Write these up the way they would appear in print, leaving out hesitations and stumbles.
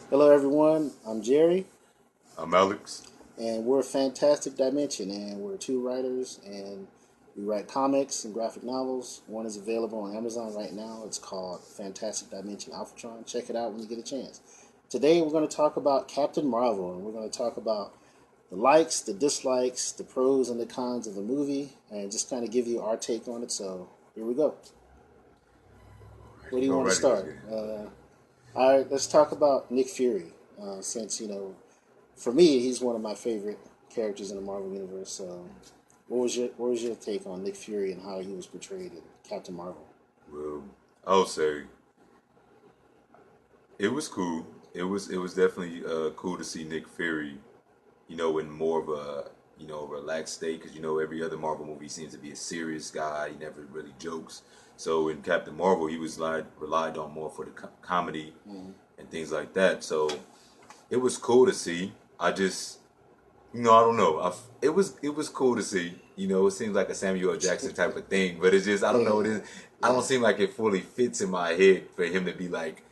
Hello, everyone. I'm Jerry, I'm Alex. and we're Fantastic Dimension, and we're two writers, and we write comics and graphic novels. One is available on Amazon right now. It's called Fantastic Dimension Alphatron. Check it out when you get a chance. Today, we're going to talk about Captain Marvel, and we're going to talk about the likes, the dislikes, the pros and the cons of the movie, and just kind of give you our take on it. So, here we go. Where do you want to Alrighty, let's start? get into All right, let's talk about Nick Fury, since for me, he's one of my favorite characters in the Marvel universe. So, what was your take on Nick Fury and how he was portrayed in Captain Marvel? Well, I'll say it was cool. It was definitely cool to see Nick Fury, in more of a relaxed state because every other Marvel movie seems to be a serious guy. He never really jokes. So in Captain Marvel, he was relied on more for the comedy Mm. and things like that. So it was cool to see. I just I don't know. It was cool to see. It seems like a Samuel L. Jackson type of thing, but it's just I don't know. Yeah, I yeah, don't seem like it fully fits in my head for him to be like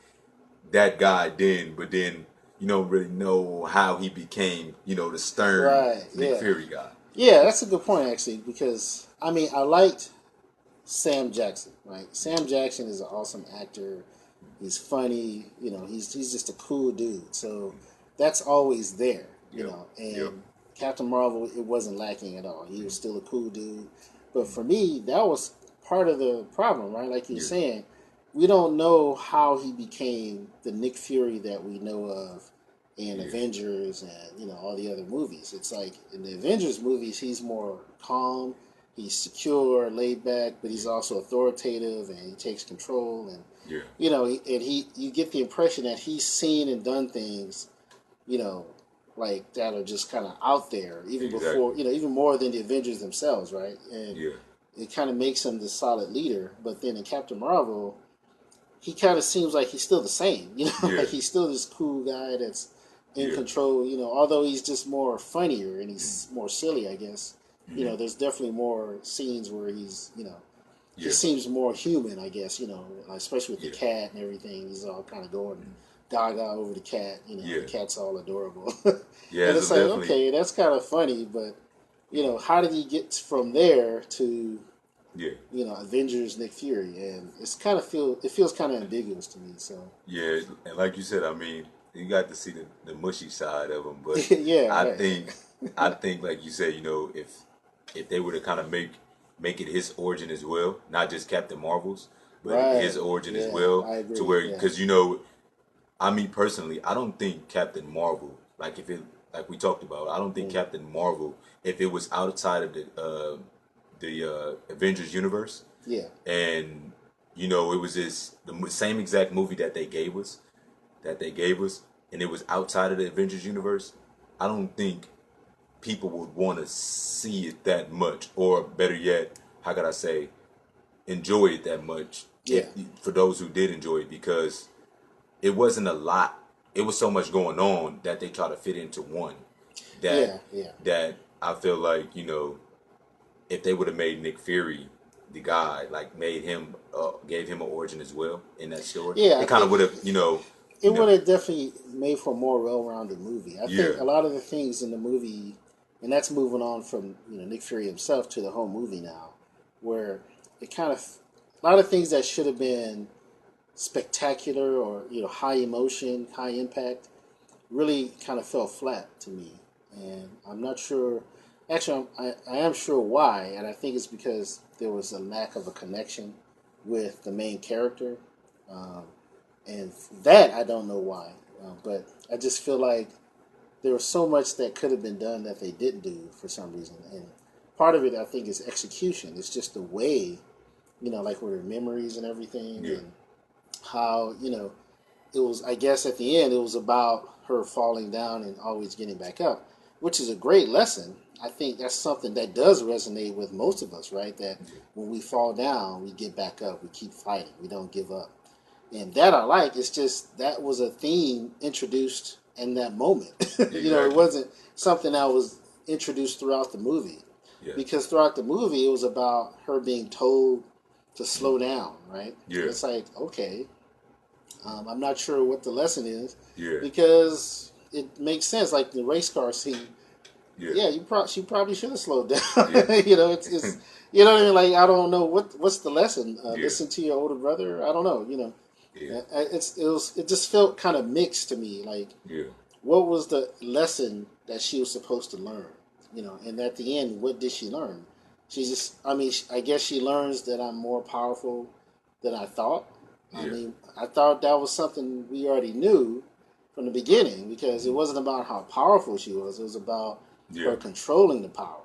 that guy then, but then you don't really know how he became the stern right, Nick yeah, Fury guy. yeah. That's a good point actually, because I mean, I liked Sam Jackson. Right, Sam Jackson is an awesome actor. He's funny. He's just a cool dude. So that's always there. Yep. Yep. And Captain Marvel, it wasn't lacking at all. He was still a cool dude. But for me, that was part of the problem, right? Like you're Yeah. saying, we don't know how he became the Nick Fury that we know of in Yeah. Avengers and all the other movies. It's like in the Avengers movies, he's more calm, he's secure, laid back, but he's Yeah. also authoritative and he takes control. And Yeah. you get the impression that he's seen and done things, you know, like that are just kind of out there, even before, Exactly. even more than the Avengers themselves, right? And Yeah. it kind of makes him the solid leader. But then in Captain Marvel, he kind of seems like he's still the same, Yeah. like he's still this cool guy that's in Yeah. control, although he's just more funnier and he's more silly, I guess. Mm-hmm. There's definitely more scenes where he Yeah. seems more human, I guess, especially with the Yeah. cat and everything. He's all kind of going gaga over the cat, the Yeah. cat's all adorable. Yeah. And So it's like, definitely. okay, that's kind of funny, but, Yeah. how did he get from there to, Yeah. Avengers Nick Fury? And it feels kind of ambiguous to me, so. Yeah, and like you said, I mean, you got to see the mushy side of him, but Yeah, I right. think I think like you said, if they were to kind of make it his origin as well, not just Captain Marvel's, but his Right. origin as Yeah, well, I to agree. where Yeah. because I mean personally, I don't think Captain Marvel, like if it like we talked about, I don't think Mm. Captain Marvel, if it was outside of the Avengers universe, Yeah. and it was the same exact movie that they gave us, and it was outside of the Avengers universe, I don't think people would want to see it that much, or better yet, how could I say, enjoy it that much. Yeah. If for those who did enjoy it, because it wasn't a lot. It was so much going on that they try to fit into one. That Yeah. Yeah. that I feel like if they would have made Nick Fury the guy, like made him, gave him an origin as well in that story, Yeah. I it kind of think would have, it would have definitely made for a more well-rounded movie. I think yeah, a lot of the things in the movie, and that's moving on from Nick Fury himself to the whole movie now, where it kind of a lot of things that should have been spectacular or high emotion, high impact, really kind of fell flat to me. And I'm not sure. Actually, I am sure why, and I think it's because there was a lack of a connection with the main character. Um, and that I don't know why, but I just feel like there was so much that could have been done that they didn't do for some reason, and part of it I think is execution. It's just the way, like with her memories and everything, yeah, and how it was. I guess at the end it was about her falling down and always getting back up, which is a great lesson. I think that's something that does resonate with most of us, right? That yeah, when we fall down, we get back up, we keep fighting, we don't give up, and that I like. It's just that was a theme introduced in that moment. It exactly, wasn't something that was introduced throughout the movie, yeah, because throughout the movie it was about her being told to slow down, right? And yeah, it's like, okay, I'm not sure what the lesson is Yeah. because it makes sense. Like the race car scene, Yeah. yeah, she probably should have slowed down. Yeah. It's you know what I mean. Like I don't know what's the lesson. Yeah. Listen to your older brother. I don't know. Yeah. It just felt kind of mixed to me. Like Yeah. what was the lesson that she was supposed to learn? And at the end, what did she learn? She just, I mean, I guess she learns that I'm more powerful than I thought. I Yeah. mean, I thought that was something we already knew from the beginning because it wasn't about how powerful she was. It was about Yeah. her controlling the power.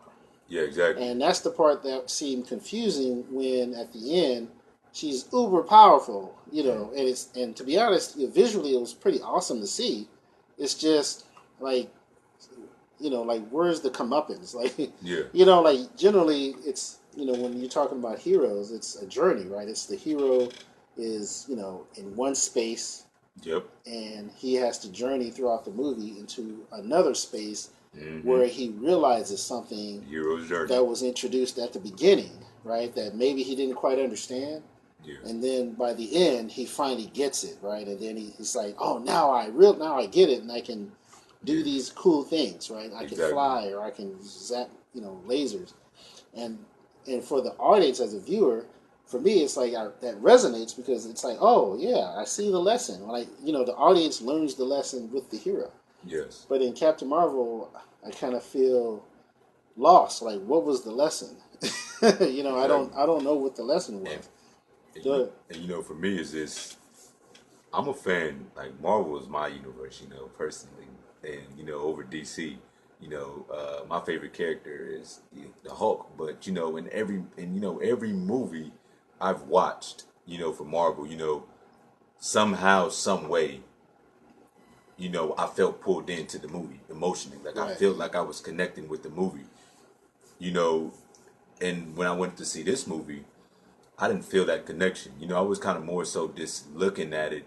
Yeah. Exactly. And that's the part that seemed confusing when at the end she's uber powerful, and to be honest, visually it was pretty awesome to see. It's just like like where's the comeuppance? Like Yeah. like generally it's when you're talking about heroes, it's a journey, right? It's the hero is in one space Yep. and he has to journey throughout the movie into another space Mm-hmm. where he realizes something Hero's journey. that was introduced at the beginning, right? That maybe he didn't quite understand. Yeah. And then by the end, he finally gets it, right? And then he's like, "Oh, now I get it, and I can do Yeah. these cool things, right? I can Exactly. fly, or I can zap, lasers." And for the audience as a viewer, for me, it's like that resonates because it's like, "Oh yeah, I see the lesson." Like the audience learns the lesson with the hero. Yes. But in Captain Marvel, I kind of feel lost. Like, what was the lesson? Exactly. I don't know what the lesson And, was. and, Go you, ahead. and for me is this. I'm a fan. Like Marvel is my universe, personally, and over DC. My favorite character is the Hulk. But every movie I've watched, for Marvel, somehow, some way, I felt pulled into the movie emotionally. Like I Right. felt like I was connecting with the movie. You know, and when I went to see this movie, I didn't feel that connection. I was kind of more so just looking at it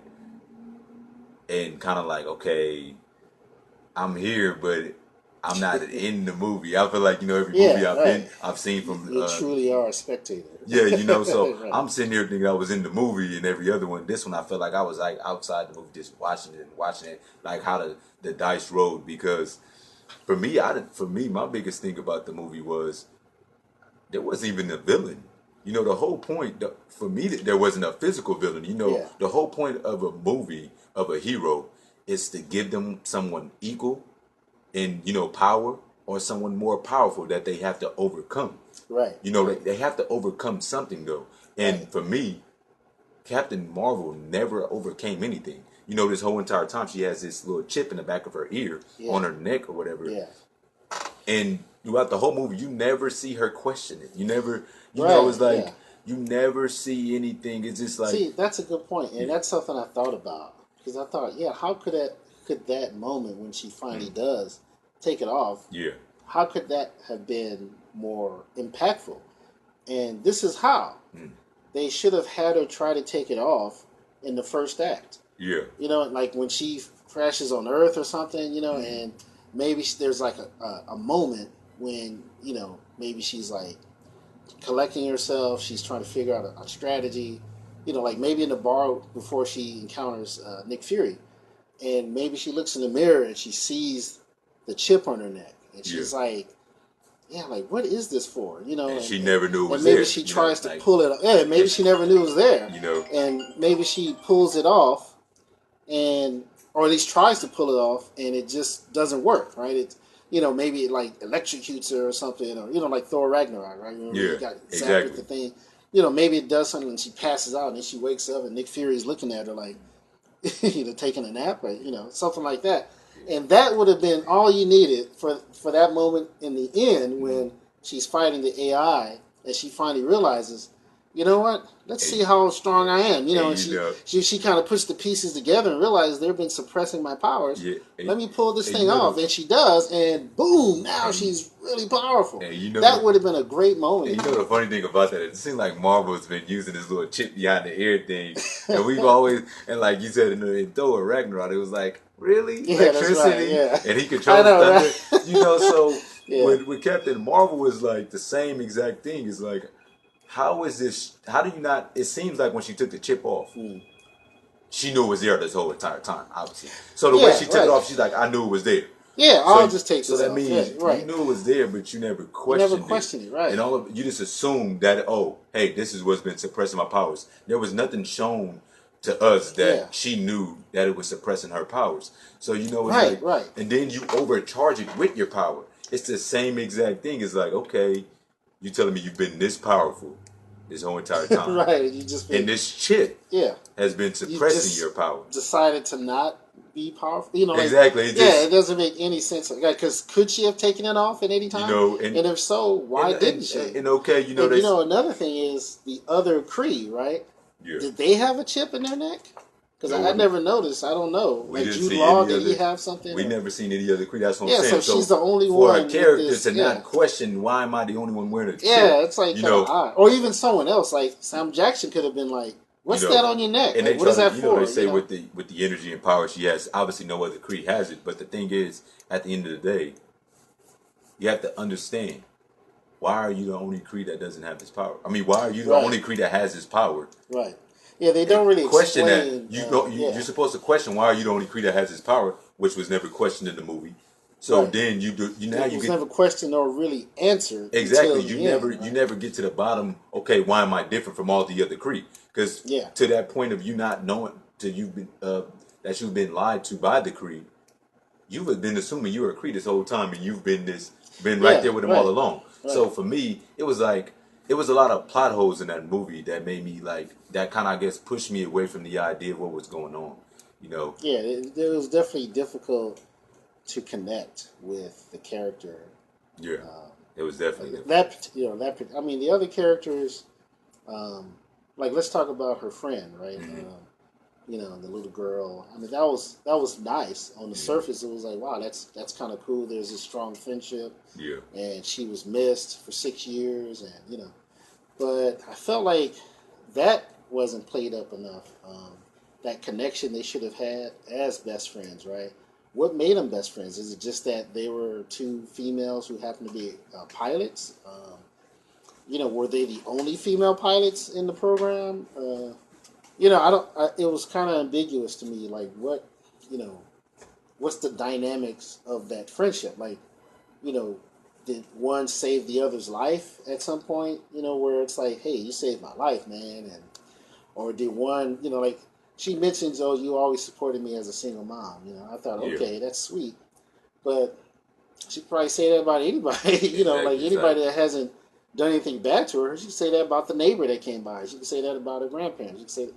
and kind of like, okay, I'm here, but I'm not in the movie. I feel like every movie Yeah, right. I've seen from You truly are a spectator. yeah, so Right. I'm sitting here thinking I was in the movie, and every other one. This one, I felt like I was like outside the movie, just watching it, like how the dice rolled. Because for me, my biggest thing about the movie was there wasn't even a villain. The whole point for me, that there wasn't a physical villain. Yeah. The whole point of a movie of a hero is to give them someone equal in power or someone more powerful that they have to overcome. Right. They have to overcome something though. And Right. for me, Captain Marvel never overcame anything. This whole entire time she has this little chip in the back of her ear Yeah. on her neck or whatever. Yeah. And throughout the whole movie, you never see her question it. You never, Right. it's like Yeah. you never see anything. It's just like, See, that's a good point, and yeah, that's something I thought about because I thought, yeah, how could that moment when she finally does take it off? yeah, How could that have been more impactful? And this is how they should have had her try to take it off in the first act. yeah, Like when she crashes on Earth or something, and maybe there's like a moment when, maybe she's like collecting herself, she's trying to figure out a strategy, like maybe in the bar before she encounters Nick Fury, and maybe she looks in the mirror and she sees the chip on her neck, and she's yeah. like, yeah, like what is this for? And she never knew it was and maybe there. she tries to like, pull it. Yeah, maybe she never knew it was there. you know, And maybe she pulls it off, and or at least tries to pull it off, and it just doesn't work, right? It, maybe it like electrocutes her or something, or like Thor Ragnarok, right? Remember yeah, he got zapped exactly. with the thing. Maybe it does something, and she passes out, and then she wakes up, and Nick Fury's looking at her like, taking a nap, or something like that. And that would have been all you needed for that moment in the end when she's fighting the AI and she finally realizes, you know what? Let's see how strong I am. And she kind of puts the pieces together and realizes they've been suppressing my powers. Yeah, Let me pull this thing off, and she does, and boom! Now she's really powerful. And that would have been a great moment. And the funny thing about that, it seems like Marvel's been using this little chip behind the ear thing, and we've always, and like you said in Thor Ragnarok, it was like, really, electricity, right, and he controls thunder, right? So Yeah. with Captain Marvel is like the same exact thing. It's like, how is this? How do you not? It seems like when she took the chip off, she knew it was there this whole entire time, obviously. So the way she took it off, she's like, I knew it was there. Yeah, So, I'll just take so this that off. means Yeah, right. you knew it was there, but you never You questioned never questioned it, right? And all of you just assumed that, oh, hey, this is what's been suppressing my powers. There was nothing shown to us that she knew that it was suppressing her powers. So you know, it's right. And then you overcharge it with your power. It's the same exact thing. It's like, okay, you telling me you've been this powerful this whole entire time, right? You just and this shit, yeah, has been suppressing your power. Decided to not be powerful. You know, like, exactly. It doesn't make any sense. Because could she have taken it off at any time? You know, and if so, why didn't she? And okay, you know, and, another thing is the other Kree, right? Yeah. Did they have a chip in their neck? Because I never noticed. I don't know. We like didn't Jude see Law, any did other, he have something? We never seen any other Kree. That's what I'm saying. So she's the only for one. For a character to not question, why am I the only one wearing a chip? Yeah, it's like, odd. Or even someone else. Like Sam Jackson could have been like, what's that on your neck? And like, what is that for? They say with the energy and power she has, obviously no other Kree has it. But the thing is, at the end of the day, you have to understand, why are you the only Kree that doesn't have this power? I mean, why are you the only Kree that has this power? Right. Yeah, they don't really question explain, that. You're supposed to question, why are you the only Kree that has this power, which was never questioned in the movie. So then it was never questioned or really answered. Exactly. You never get to the bottom. Okay, why am I different from all the other Kree? Because to that point of you not knowing that you've been lied to by the Kree, you've been assuming you were a Kree this whole time, and you've been right there with them all along. Right. So for me, it was a lot of plot holes in that movie that made me that kind of, I guess, pushed me away from the idea of what was going on. You know. Yeah, it was definitely difficult to connect with the character. Yeah, it was definitely that. I mean, the other characters, let's talk about her friend, right? Mm-hmm. The little girl. I mean, that was nice. On the surface, it was like, wow, that's kind of cool. There's a strong friendship. Yeah. And she was missed for 6 years, and but I felt like that wasn't played up enough. That connection they should have had as best friends, right? What made them best friends? Is it just that they were two females who happened to be pilots? Were they the only female pilots in the program? It was kind of ambiguous to me. Like, what's the dynamics of that friendship? Like, did one save the other's life at some point? Where it's like, hey, you saved my life, man, or did one, she mentions, oh, you always supported me as a single mom. I thought, okay, that's sweet. But she could probably say that about anybody, anybody that hasn't done anything bad to her. She could say that about the neighbor that came by. She could say that about her grandparents. She could say,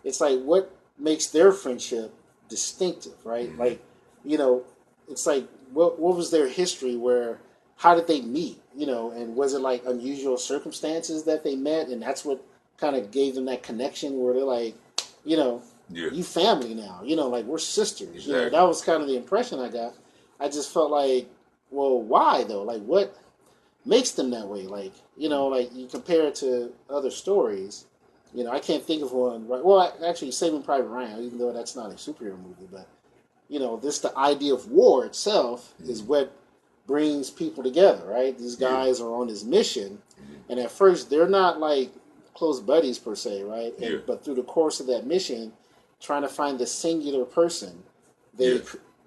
it's like, what makes their friendship distinctive, right? Mm-hmm. It's like, what was their history? How did they meet? And was it like unusual circumstances that they met? And that's what kind of gave them that connection where they're like, you family now, we're sisters. Exactly. That was kind of the impression I got. I just felt like, well, why though? Like, what makes them that way? Like, you compare it to other stories. I can't think of one. Right? Well, actually, Saving Private Ryan, even though that's not a superhero movie, but the idea of war itself is what brings people together, right? These guys are on this mission, and at first they're not like close buddies per se, right? But through the course of that mission, trying to find the singular person, they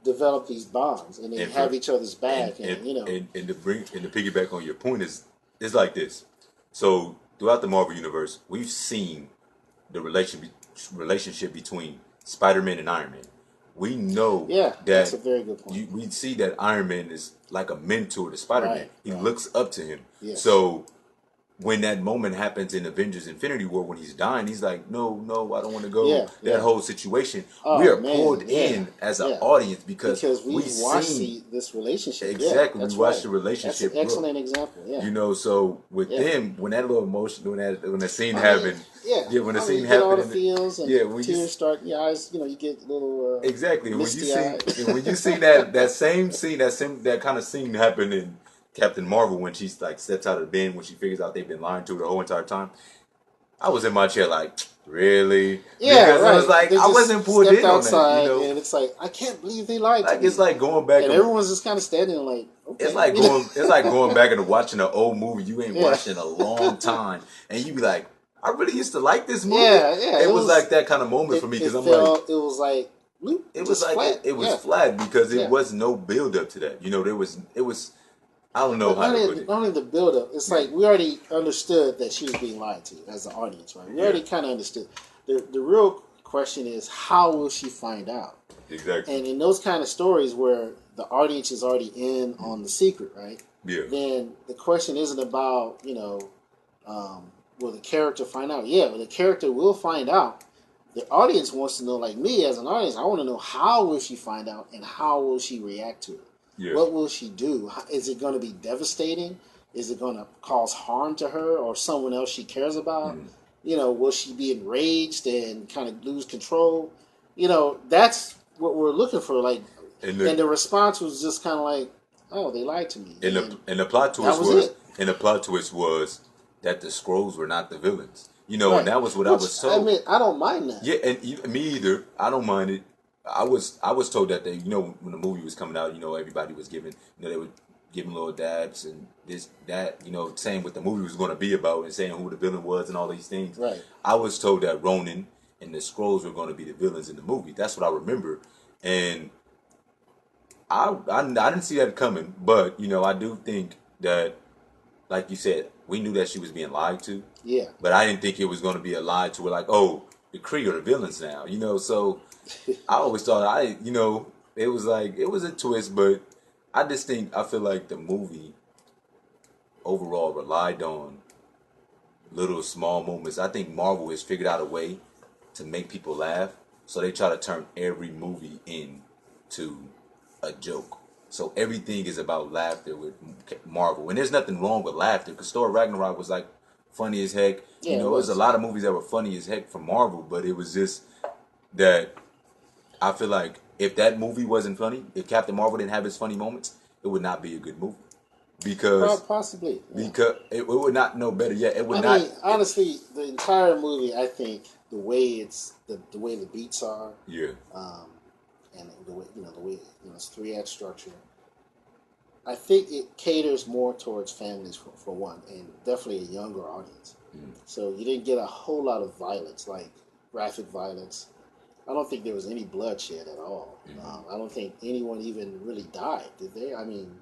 develop these bonds, and they have each other's back, and to piggyback on your point is like this. So throughout the Marvel universe, we've seen the relationship between Spider-Man and Iron Man. We know that's a very good point. We see that Iron Man is like a mentor to Spider-Man. Right, he looks up to him. Yes. So when that moment happens in Avengers Infinity War, when he's dying, he's like, no, I don't want to go. That whole situation. We are pulled in as an audience because we've watched this relationship. Exactly. We watched the relationship. That's an excellent example. Yeah. So with them, when that little emotion, when that scene happened, when the scene happened, all the feels and when tears start in your eyes, you get a little exactly. Misty When you see that same scene, that kind of scene happen in Captain Marvel when she steps out of the bin when she figures out they've been lying to her the whole entire time. I was in my chair like, really? Yeah, because I was like, I wasn't pulled in outside, on that. And it's like, I can't believe they lied to me. It's like going back and everyone's just kind of standing there like, okay. It's like going back and watching an old movie you ain't watched in a long time, and you be like, I really used to like this movie. Yeah. It was like that kind of moment for me It because I'm like, felt. It was like. Bloop, it was just like flat. it was Yeah. flat because it Yeah. was no build up to that. You know, it was I don't know But how to put it. not only the build up, it's Yeah. like we already understood that she was being lied to as the audience, right? We Yeah. already kind of understood. The real question is how will she find out? Exactly. And in those kind of stories where the audience is already in on the secret, right? Yeah. Then the question isn't about will the character find out? Yeah, the character will find out. The audience wants to know, like me as an audience, I want to know how will she find out and how will she react to it? Yeah. What will she do? Is it going to be devastating? Is it going to cause harm to her or someone else she cares about? Mm. Will she be enraged and kind of lose control? That's what we're looking for. Like, And and the response was just kind of like, "Oh, they lied to me." and the plot that twist was was it. and the plot twist was that the scrolls were not the villains. And Right. that was what I Which, was I told. mean, I don't mind that. Yeah, and me either. I don't mind it. I was told that when the movie was coming out, everybody was giving they were giving little dabs and this that saying what the movie was going to be about and saying who the villain was and all these things. Right. I was told that Ronan and the scrolls were going to be the villains in the movie. That's what I remember, and I didn't see that coming. But I do think that, like you said, we knew that she was being lied to. Yeah. But I didn't think it was going to be a lie to where like, oh, the Kree are the villains now. So I always thought it was like it was a twist, but I feel like the movie overall relied on little small moments. I think Marvel has figured out a way to make people laugh, so they try to turn every movie into a joke. So everything is about laughter with Marvel, and there's nothing wrong with laughter because Thor Ragnarok was like funny as heck. Yeah, There was a lot of movies that were funny as heck from Marvel, but it was just that I feel like if that movie wasn't funny, if Captain Marvel didn't have his funny moments, it would not be a good movie because Possibly. Yeah. it would not know better yet. It would I not. mean, honestly, the entire movie, I think the way it's the way the beats are, Yeah. and the way it's 3 act structure. I think it caters more towards families for one, and definitely a younger audience. So you didn't get a whole lot of violence, like graphic violence. I don't think there was any bloodshed at all. I don't think anyone even really died, did they? I mean,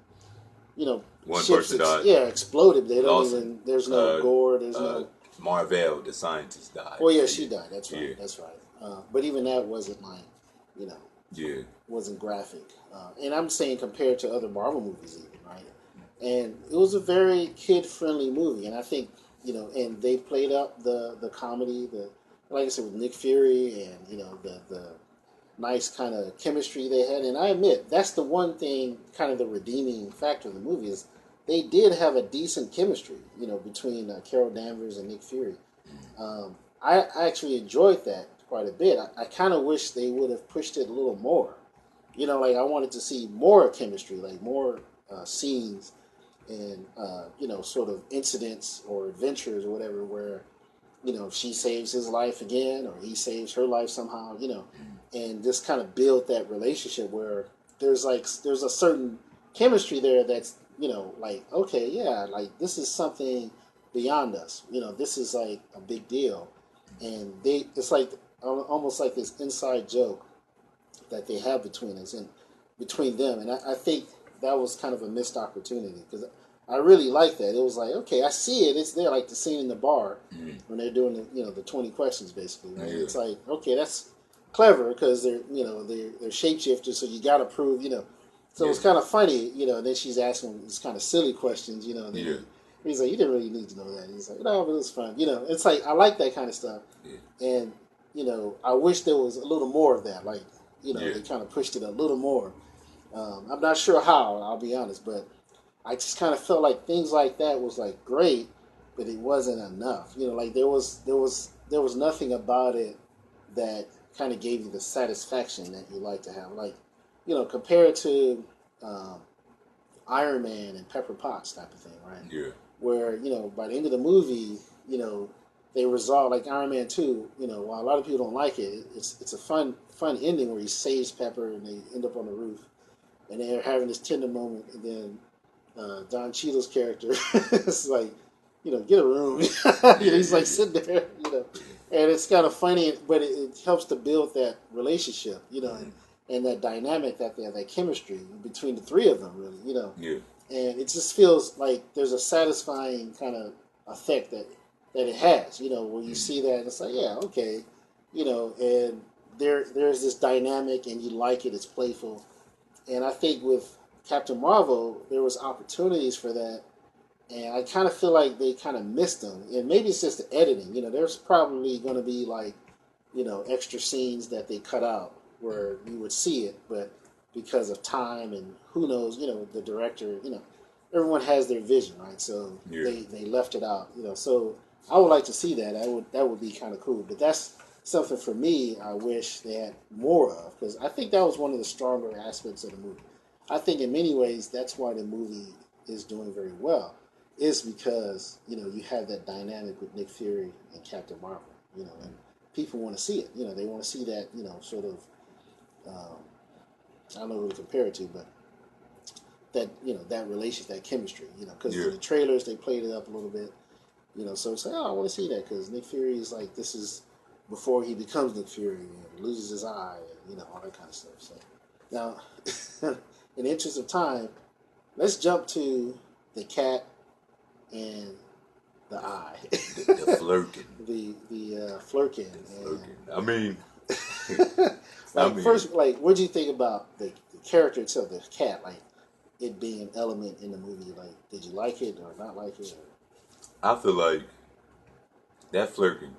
One ships person died. exploded. They don't Lawson. even. There's no gore. There's no. Marvel, the scientist, died. Oh yeah, she died. That's right. Yeah. That's right. But even that wasn't like, Yeah. wasn't graphic. And I'm saying compared to other Marvel movies, even right. And it was a very kid friendly movie, and I think and they played up the comedy, like I said with Nick Fury, and the nice kind of chemistry they had. And I admit that's the one thing, kind of the redeeming factor of the movie is they did have a decent chemistry, between Carol Danvers and Nick Fury. I actually enjoyed that quite a bit. I kind of wish they would have pushed it a little more. Like I wanted to see more chemistry, like more scenes and sort of incidents or adventures or whatever where she saves his life again or he saves her life somehow, and just kind of build that relationship where there's a certain chemistry there that's like, okay, yeah, like this is something beyond us, this is like a big deal. And it's like almost like this inside joke that they have between us and between them. And I think that was kind of a missed opportunity because I really like that. It was like, okay, I see it. It's there, like the scene in the bar when they're doing the 20 questions basically. Right? Yeah. It's like, okay, that's clever because they're shapeshifters, so you got to prove. So it's kind of funny, And then she's asking these kind of silly questions, And then he's like, you didn't really need to know that. He's like, no, but it's fun. It's like I like that kind of stuff, and I wish there was a little more of that. Like, they kind of pushed it a little more. I'm not sure how, I'll be honest, but I just kind of felt like things like that was like great, but it wasn't enough. Like there was nothing about it that kind of gave you the satisfaction that you like to have. Like, compared to Iron Man and Pepper Potts type of thing, right? Yeah. Where by the end of the movie, they resolve, like Iron Man 2. While a lot of people don't like it, it's a fun ending where he saves Pepper and they end up on the roof, and they're having this tender moment, and then Don Cheadle's character is like, get a room. He's like sitting there, And it's kind of funny, but it helps to build that relationship, and that dynamic, that chemistry between the three of them, really, Yeah. and it just feels like there's a satisfying kind of effect that it has, when you see that, it's like, yeah, okay, and there's this dynamic, and you like it, it's playful, and I think with Captain Marvel, there was opportunities for that, and I kind of feel like they kind of missed them, and maybe it's just the editing, there's probably going to be like, extra scenes that they cut out where you would see it, but because of time and who knows, the director, everyone has their vision, right? So Yeah. they left it out, So I would like to see that. That would be kind of cool. But that's something for me. I wish they had more of, because I think that was one of the stronger aspects of the movie. I think in many ways that's why the movie is doing very well, is because you have that dynamic with Nick Fury and Captain Marvel, and people want to see it. They want to see that sort of. I don't know who to compare it to, but that that relationship, that chemistry, because Yeah. in the trailers they played it up a little bit, so it's like, oh, I want to see that, because Nick Fury is like, this is before he becomes Nick Fury and loses his eye, and all that kind of stuff. So now, in the interest of time, let's jump to the cat and the eye, The flirting. the flirkin. Flirting. I mean, First, like, what do you think about the character itself, the cat, like it being an element in the movie? Like, did you like it or not like it? I feel like that flirting.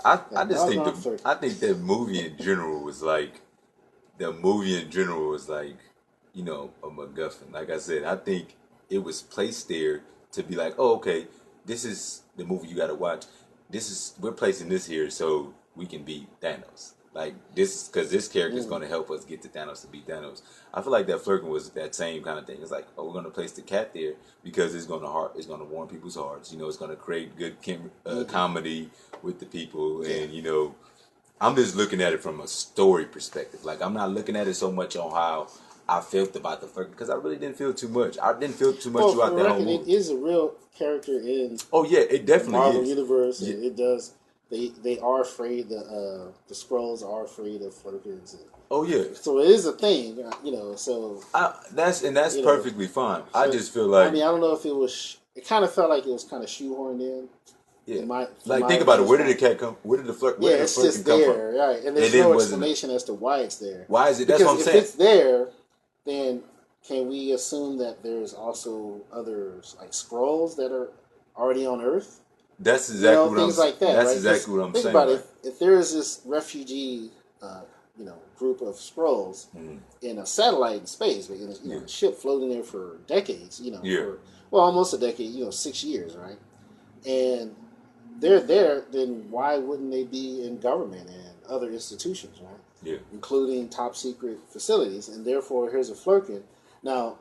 I just think I think that movie in general was like a MacGuffin. Like I said, I think it was placed there to be like, oh, okay, this is the movie you got to watch. We're placing this here so we can beat Thanos. Like this, because this character is going to help us get to Thanos to beat Thanos. I feel like that flirting was that same kind of thing. It's like, oh, we're going to place the cat there because it's going to warm people's hearts. It's going to create good comedy with the people, and I'm just looking at it from a story perspective. Like, I'm not looking at it so much on how I felt about the flirting, because I really didn't feel too much. I didn't feel too much throughout that whole movie. It is a real character in. Oh yeah, it definitely the Marvel is. universe. Yeah. It does. They are afraid. The Skrulls are afraid of flirkins. Oh yeah. So it is a thing, So that's perfectly fine. So, I just feel like, I don't know if it was. It kind of felt like it was kind of shoehorned in. Yeah. Think about it. Where did the cat come? Where did the flirt? Where did it's the flirting just come there, from? right? And there's no explanation as to why it's there. Why is it? That's what I'm saying. If it's there, then can we assume that there's also others like Skrulls that are already on Earth? That's exactly what things I'm. like that. That's right? exactly what I'm think saying. Think about it. If there is this refugee, group of Skrulls in a satellite in space, a ship floating there for decades, almost a decade, 6 years, right? And they're there, then why wouldn't they be in government and other institutions, right? Yeah. Including top secret facilities, and therefore here's a flirkin. Now,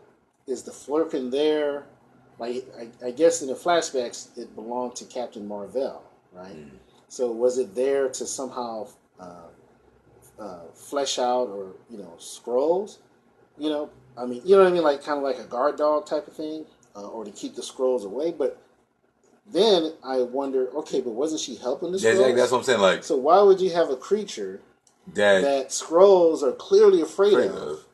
is the flirkin there? Like, I guess in the flashbacks, it belonged to Captain Marvel, right? So was it there to somehow flesh out, or Skrulls? You know what I mean, like kind of like a guard dog type of thing, or to keep the Skrulls away. But then I wonder, okay, but wasn't she helping the Skrulls? That's what I'm saying. Like, so why would you have a creature that Skrulls are clearly afraid of,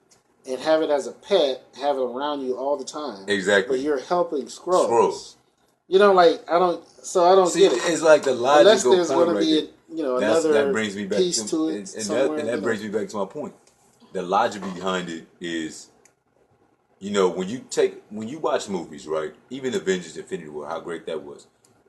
and have it as a pet, have it around you all the time? Exactly. But you're helping Skrulls. I don't get it. It's like the logical unless there's point going to be another that brings me back piece to it, and that brings me back to my point. The logic behind it is, when you watch movies, right? Even Avengers: Infinity War, how great that was.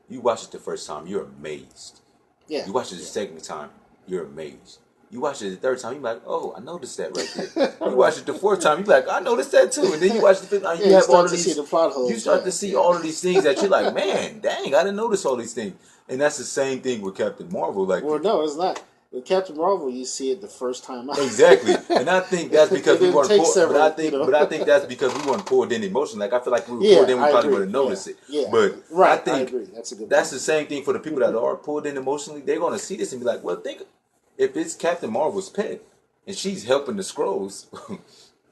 You watch it the first time, you're amazed. Yeah. You watch it the second time, you're amazed. You watch it the third time, you're like, oh, I noticed that right there. You watch it the fourth time, you're like, I noticed that too. And then you watch the fifth time, you have all of these. See the plot holes. You start to see all of these things that you're like, man, dang, I didn't notice all these things. And that's the same thing with Captain Marvel. Like, well, no, it's not. With Captain Marvel, you see it the first time out. Exactly, and I think that's because we weren't pulled. But I think that's because we weren't pulled in emotion. Like, I feel like if we were pulled in, we probably would have noticed it. Yeah. But right, I think agree. That's a good. That's the same thing for the people that are pulled in emotionally. They're going to see this and be like, well, think if it's Captain Marvel's pet and she's helping the Skrulls.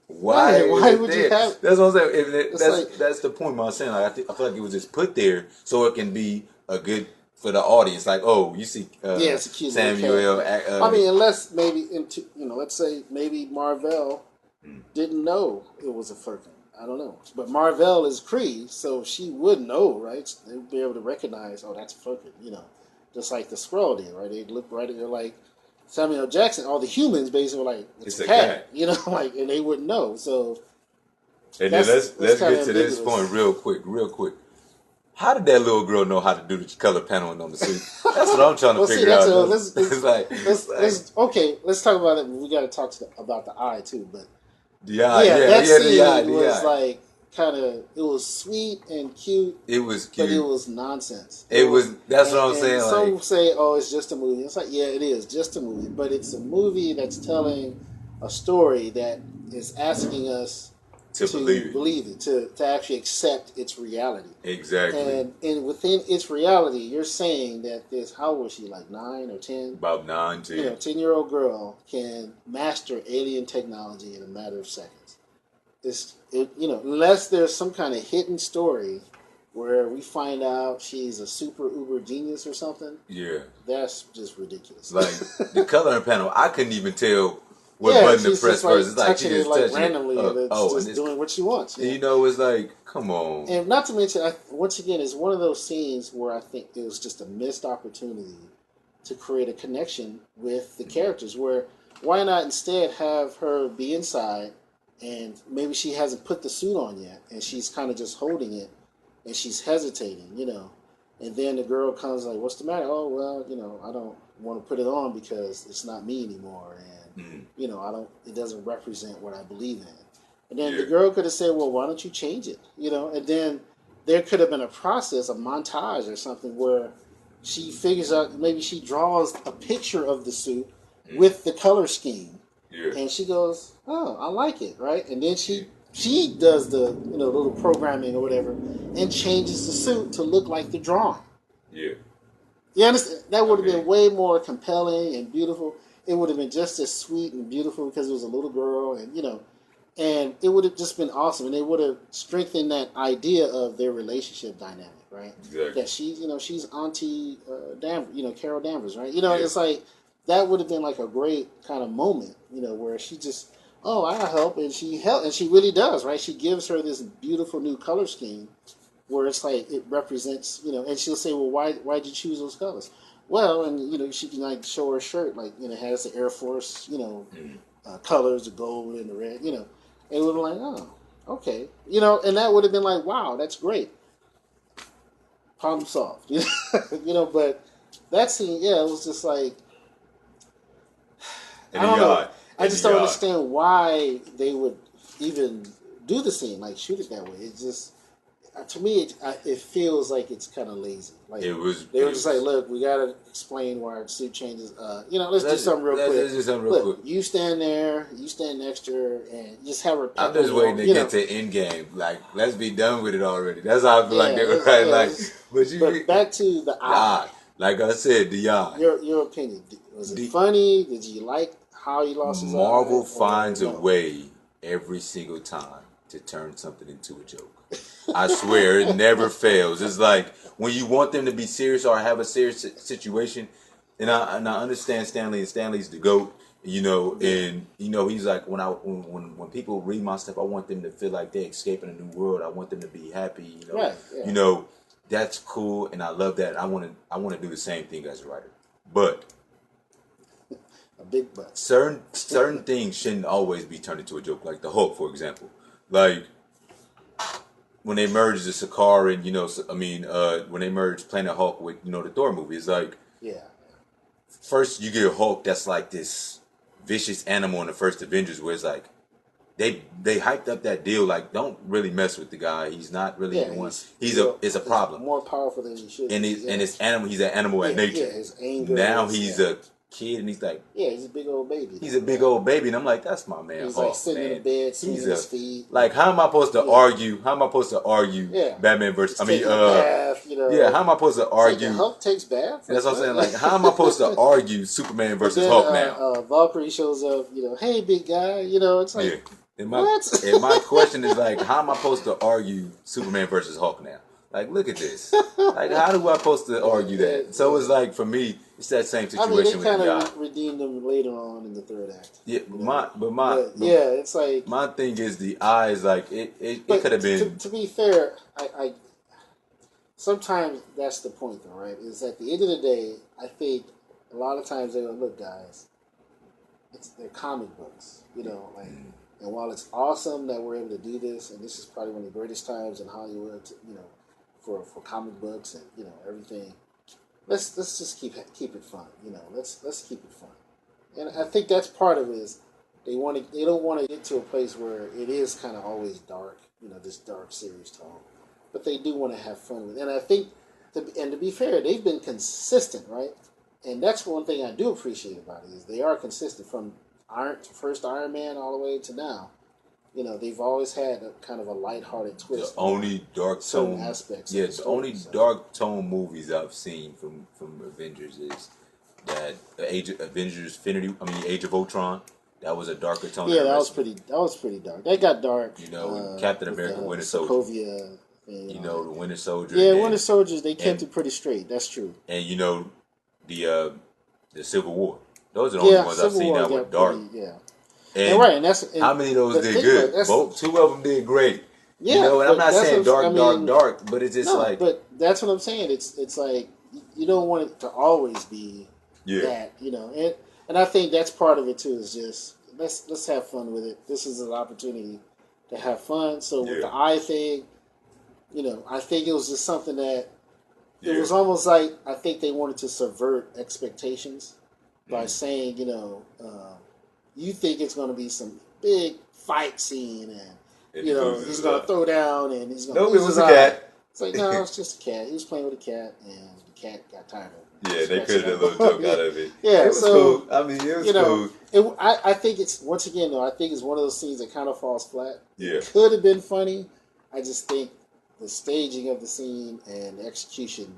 Why would you have? That's what I'm saying. That's the point. I'm saying, like, I feel like it was just put there so it can be a good for the audience. Like, oh, you see Yeah, it's a cute little Samuel. character. I mean, unless maybe let's say maybe Marvel didn't know it was a Firkin. I don't know, but Marvel is Kree, so she would know, right? They'd be able to recognize, oh, that's a Firkin, just like the Skrull did, right? They look right, they're like Samuel Jackson. All the humans basically were like, it's a cat, like, and they wouldn't know. So, and then let's get to this point real quick. How did that little girl know how to do the color paneling on the suit? That's what I'm trying to figure out. Let's talk about it. We got to talk about the eye too, but the eye, that scene was like kind of. It was sweet and cute. It was cute, but it was nonsense. That's what I'm saying. Some say, "Oh, it's just a movie." It's like, yeah, it is just a movie, but it's a movie that's telling a story that is asking us to believe it, to actually accept its reality. Exactly. And within its reality, you're saying that this, how was she, like 9 or 10? About 9, 10. 10-year-old girl can master alien technology in a matter of seconds. Unless there's some kind of hidden story where we find out she's a super uber genius or something. Yeah. That's just ridiculous. Like, the coloring panel, I couldn't even tell what button to press first. It's like she just touching randomly, it. And it's doing what she wants. It's like, come on. And not to mention, once again, it's one of those scenes where I think it was just a missed opportunity to create a connection with the characters. Where why not instead have her be inside, and maybe she hasn't put the suit on yet, and she's kind of just holding it, and she's hesitating, and then the girl comes like, "What's the matter?" "Oh, well, I don't want to put it on because it's not me anymore, and it doesn't represent what I believe in." And then the girl could have said, "Well, why don't you change it?" And then there could have been a process, a montage or something where she figures out, maybe she draws a picture of the suit with the color scheme. Yeah. And she goes, "Oh, I like it," right? And then she does the little programming or whatever and changes the suit to look like the drawing. Yeah. You understand? That would have been way more compelling and beautiful. It would have been just as sweet and beautiful because it was a little girl, and and it would have just been awesome, and it would have strengthened that idea of their relationship dynamic, right? Exactly. That she's Auntie Danvers, Carol Danvers, right? It's like that would have been like a great kind of moment, where she just, "Oh, I'll help," and she helped, and she really does, right? She gives her this beautiful new color scheme, where it's like it represents, and she'll say, "Well, why'd you choose those colors?" Well, and she can like show her shirt, like has the Air Force, colors, the gold and the red, and it would be like, "Oh, okay," and that would have been like, "Wow, that's great, problem solved," But that scene, it was just like, I don't know. I just don't understand why they would even do the scene, like shoot it that way. It just, to me, it feels like it's kind of lazy. Like they were just like, "Look, we gotta explain why our suit changes. Let's do something real quick. Let's do something real quick. You stand there, you stand next to her, and just have her." I'm just waiting to get to Endgame. Like, let's be done with it already. That's how I feel like they were right. Like, but back to the eye. Like I said, the eye. Your opinion, was it funny? Did you like how he lost his eye? Marvel finds a way every single time to turn something into a joke. I swear, it never fails. It's like when you want them to be serious or have a serious situation, and I understand Stanley, and Stanley's the GOAT, and he's like, when people read my stuff, I want them to feel like they're escaping a new world. I want them to be happy. Right, yeah. That's cool, and I love that. I want to do the same thing as a writer, but. A big but. Certain things shouldn't always be turned into a joke, like the Hulk, for example. Like when they merged the Sakaar and when they merged Planet Hulk with the Thor movie, it's like first you get a Hulk that's like this vicious animal in the first Avengers, where it's like they hyped up that deal, like don't really mess with the guy. He's not really the one. He's a problem. More powerful than he should. And his animal. He's an animal at nature. Yeah, his anger. Now he's a kid, and he's like, he's a big old baby. He's a big old baby, and I'm like, that's my man. He's like sitting in the bed, swinging his feet. Like, how am I supposed to argue? How am I supposed to argue Batman versus? How am I supposed to argue? Hulk takes baths. That's what I'm saying. Like, how am I supposed to argue Superman versus Hulk now? Valkyrie shows up. Hey, big guy. It's like, what? And my question is like, how am I supposed to argue Superman versus Hulk now? Like, look at this. Like, how do I supposed to argue that? So it's like for me, it's that same I mean, they situation with kind the of redeemed them later on in the third act. Yeah, You know? But but yeah, it's like. my thing is the eyes. Like it could But have been. to be fair, I sometimes that's the point, though, right? Is at the end of the day, I think a lot of times they go, look, guys, they're comic books, you know, like. And while it's awesome that we're able to do this, and this is probably one of the greatest times in Hollywood, you know, for comic books and you know everything, let's just keep it fun, you know. Let's keep it fun, and I think that's part of it is they don't want to get to a place where it is kind of always dark, you know, this dark serious tone, but they do want to have fun with it. And I think, to be fair, they've been consistent, right? And that's one thing I do appreciate about it is they are consistent from first Iron Man all the way to now. You know, they've always had a kind of a lighthearted The twist. only dark Certain tone aspects. Yeah, Of the the story, only so. dark tone movies I've seen from Avengers is that Age of Ultron. That was a darker tone Yeah, than the that was rest of them. pretty. That was pretty dark. That got dark. You know, and Captain With America, the Winter Soldier. Sokovia thing. You And know, all the that. Winter Soldier. Yeah, Winter Soldiers. They kept and it pretty straight. That's true. and you know the Civil War. Those are the only Yeah, ones I've Civil seen War that were got dark. pretty. Yeah, And and right, and how many of those but did think about it, good? Both, two of them did great. Yeah, You know, and I'm but not that's saying what, I dark, mean, dark, but it's just no, like but that's what I'm saying. It's like you don't want it to always be yeah, that, you know, and I think that's part of it too. Is just let's have fun with it. This is an opportunity to have fun. So with yeah, the eye thing, you know, I think it was just something that it yeah, was almost like I think they wanted to subvert expectations by mm. saying, you know, you think it's going to be some big fight scene and And you he know loses he's his going eye. to throw down and he's going to Nope, it lose was his a eye. cat. It's like no, it's just a cat. He was playing with a cat and the cat got tired of him. Yeah, they Scratching created a up. little joke out of it. Yeah, It was so cool. I mean, it was you know, cool. I think it's once again though. I think it's one of those scenes that kind of falls flat. Yeah, It could have been funny. I just think the staging of the scene and the execution,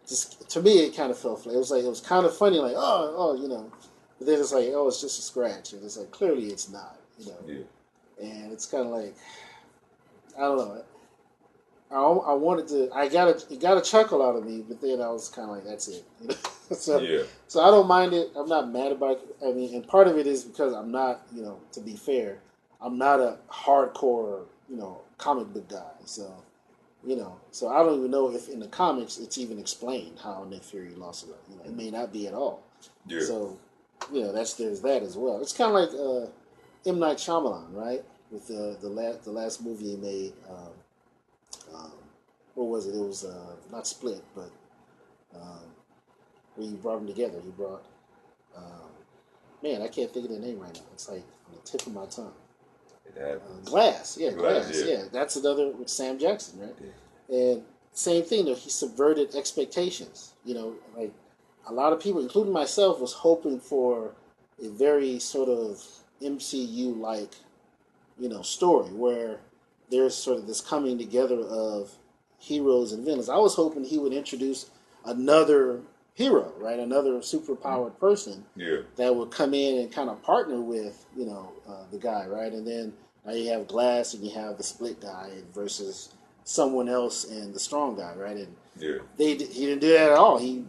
just to me, it kind of fell flat. It was kind of funny, like you know, but then it's like it's just a scratch, and it's like clearly it's not, you know, yeah, and it's kind of like I don't know. I wanted to. It got a chuckle out of me, but then I was kind of like, that's it. You know? so, yeah, so I don't mind it. I'm not mad about it. I mean, and part of it is because I'm not, you know, to be fair, I'm not a hardcore, you know, comic book guy. So, you know, so I don't even know if in the comics it's even explained how Nick Fury lost it. You know, it may not be at all. yeah. So, you know, there's that as well. It's kind of like M. Night Shyamalan, right? With the last movie he made. Um, what was it? It was not Split, but when he brought them together, he brought. Um, man, I can't think of the name right now. It's like on the tip of my tongue. It happened. Glass, yeah, Glass, Glass, yeah. yeah. That's another with Sam Jackson, right? Yeah. And same thing though. He subverted expectations. You know, like a lot of people, including myself, was hoping for a very sort of MCU like, you know, story where there's sort of this coming together of heroes and villains. I was hoping he would introduce another hero, right? Another superpowered person Yeah, that would come in and kind of partner with, you know, the guy, right? And then now you have Glass and you have the Split guy versus someone else and the strong guy, right? And yeah, he didn't do that at all. He,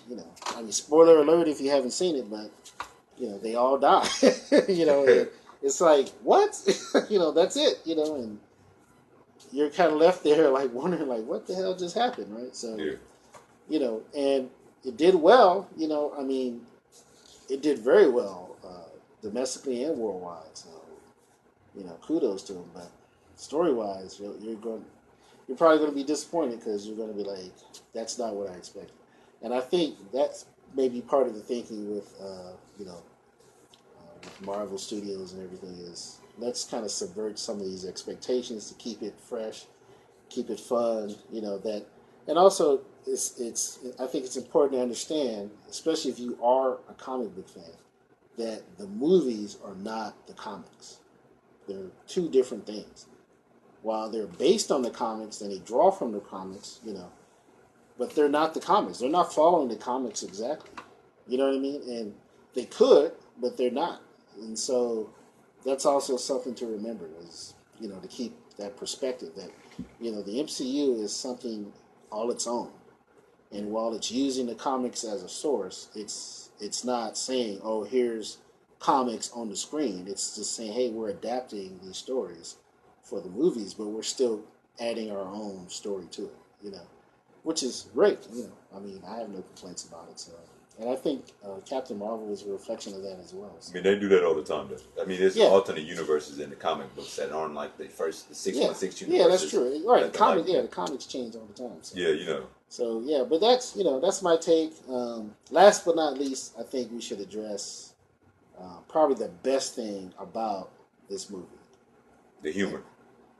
you know, I mean, spoiler alert if you haven't seen it, but you know, they all die. You know, and it's like what? You know, that's it. You know, and you're kind of left there like wondering, like, what the hell just happened, right? So, yeah, you know, and it did well. You know, I mean, it did very well domestically and worldwide. So, you know, kudos to him. But story wise, you're probably going to be disappointed because you're going to be like, that's not what I expected. And I think that's maybe part of the thinking with you know, with Marvel Studios and everything is let's kind of subvert some of these expectations to keep it fresh, keep it fun. You know that, and also it's I think it's important to understand, especially if you are a comic book fan, that the movies are not the comics. They're two different things. While they're based on the comics and they draw from the comics, you know, but they're not the comics. They're not following the comics exactly. You know what I mean? And they could, but they're not. And so that's also something to remember is, you know, to that perspective that the MCU is something all its own, and while it's using the comics as a source, it's not saying, oh, here's comics on the screen. It's just saying, hey, we're adapting these stories for the movies, but we're still adding our own story to it, which is great. I mean, I have no complaints about it. So, and I think Captain Marvel is a reflection of that as well. I So. mean, they do that all the time, though. I mean, there's Yeah. alternate universes in the comic books that aren't like the 616 universes. Yeah, that's true. Right, the the comics change all the time. So. Yeah. So yeah, but that's my take. Last but not least, I think we should address probably the best thing about this movie. The humor.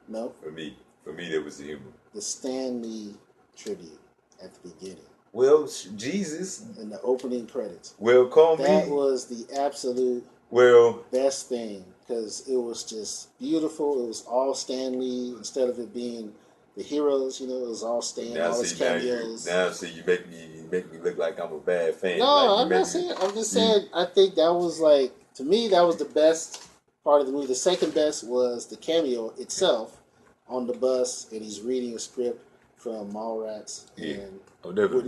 No. For me, there was the humor. The Stan Lee tribute at the beginning. Well, Jesus. In the opening credits. Well, call me. That was the absolute best thing because it was just beautiful. It was all Stan Lee instead of it being the heroes. It was all Stan. All his cameos. Now, you make me look like I'm a bad fan. No, I'm not saying. I'm just saying. I think that was to me that was the best part of the movie. The second best was the cameo itself on the bus, and he's reading a script from Mallrats, and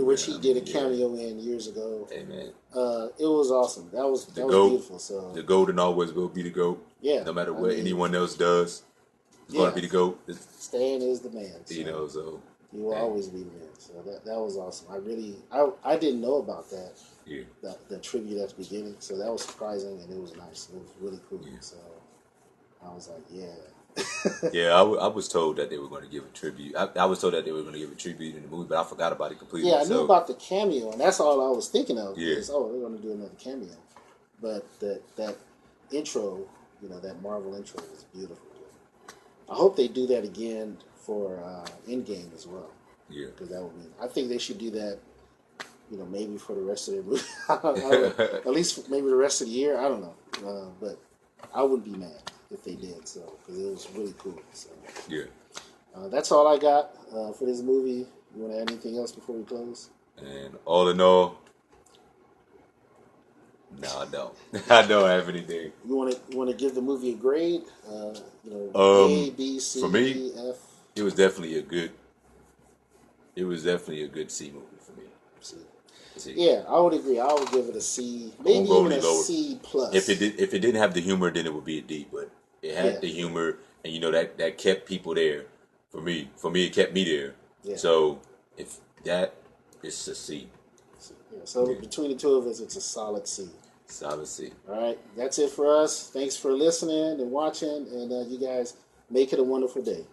which he did a cameo in years ago. Amen. It was awesome. That was beautiful. So the GOAT always will be the GOAT. Yeah. No matter what anyone else does, it's going to be the GOAT. Stan is the man. So so he will always be the man. So that was awesome. I didn't know about that. Yeah. The tribute at the beginning. So that was surprising, and it was nice. It was really cool. Yeah. So I was like, yeah. Yeah, I was told that they were going to give a tribute. I was told that they were going to give a tribute in the movie, but I forgot about it completely. Yeah, I knew about the cameo, and that's all I was thinking of. Yeah. Is, they're going to do another cameo. But that intro, that Marvel intro was beautiful. I hope they do that again for Endgame as well. Yeah. Because that would be. I think they should do that. Maybe for the rest of their movie. At least maybe the rest of the year. I don't know. But I wouldn't be mad if they did. So because it was really cool. So yeah. That's all I got for this movie. You want to add anything else before we close? And all in all, no, I don't. I don't have anything. You want to give the movie a grade? A, B, C, for me, F. It was definitely a good C movie for me. C. C. Yeah, I would agree. I would give it a C, maybe even a C plus. If it didn't have the humor, then it would be a D. But it had the humor, and that kept people there. For me, it kept me there. Yeah. So if that, it's a C. Yeah, so between the two of us, it's a solid C. Solid C. All right, that's it for us. Thanks for listening and watching, and you guys make it a wonderful day.